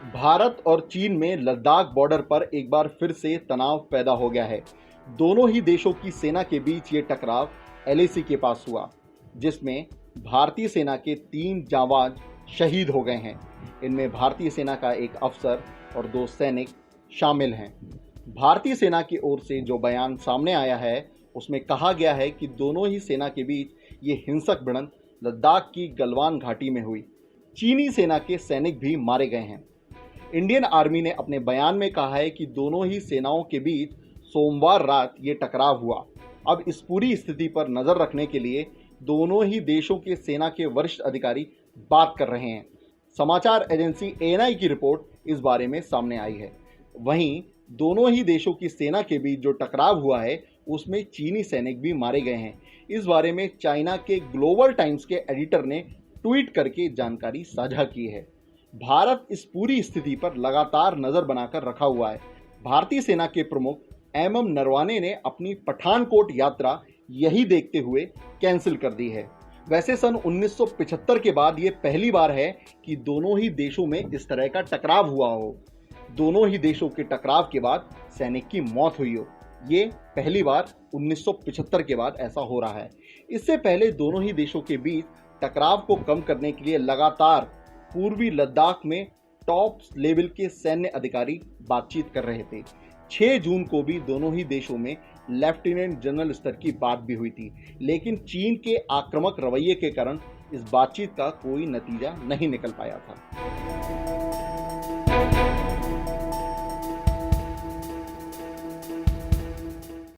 भारत और चीन में लद्दाख बॉर्डर पर एक बार फिर से तनाव पैदा हो गया है। दोनों ही देशों की सेना के बीच ये टकराव एलएसी के पास हुआ, जिसमें भारतीय सेना के 3 जांबाज शहीद हो गए हैं। इनमें भारतीय सेना का एक अफसर और 2 सैनिक शामिल हैं। भारतीय सेना की ओर से जो बयान सामने आया है, उसमें कहा गया है कि दोनों ही सेना के बीच ये हिंसक भिड़ंत लद्दाख की गलवान घाटी में हुई। चीनी सेना के सैनिक भी मारे गए हैं। इंडियन आर्मी ने अपने बयान में कहा है कि दोनों ही सेनाओं के बीच सोमवार रात ये टकराव हुआ। अब इस पूरी स्थिति पर नजर रखने के लिए दोनों ही देशों के सेना के वरिष्ठ अधिकारी बात कर रहे हैं। समाचार एजेंसी एएनआई की रिपोर्ट इस बारे में सामने आई है। वहीं दोनों ही देशों की सेना के बीच जो टकराव हुआ है, उसमें चीनी सैनिक भी मारे गए हैं। इस बारे में चाइना के ग्लोबल टाइम्स के एडिटर ने ट्वीट करके जानकारी साझा की है। भारत इस पूरी स्थिति पर लगातार नजर बनाकर रखा हुआ है। भारतीय सेना के प्रमुख एमएम नरवाने ने अपनी पठानकोट यात्रा यही देखते हुए कैंसिल कर दी है। वैसे सन 1975 के बाद ये पहली बार है कि दोनों ही देशों में इस तरह का टकराव हुआ हो। दोनों ही देशों के टकराव के बाद सैनिक की मौत हुई हो। ये पहली बार 1975 के बाद ऐसा हो रहा है। इससे पहले दोनों ही देशों के बीच टकराव को कम करने के लिए लगातार पूर्वी लद्दाख में टॉप लेवल के सैन्य अधिकारी बातचीत कर रहे थे। 6 जून को भी दोनों ही देशों में लेफ्टिनेंट जनरल स्तर की बात भी हुई थी, लेकिन चीन के आक्रामक रवैये के कारण इस बातचीत का कोई नतीजा नहीं निकल पाया था।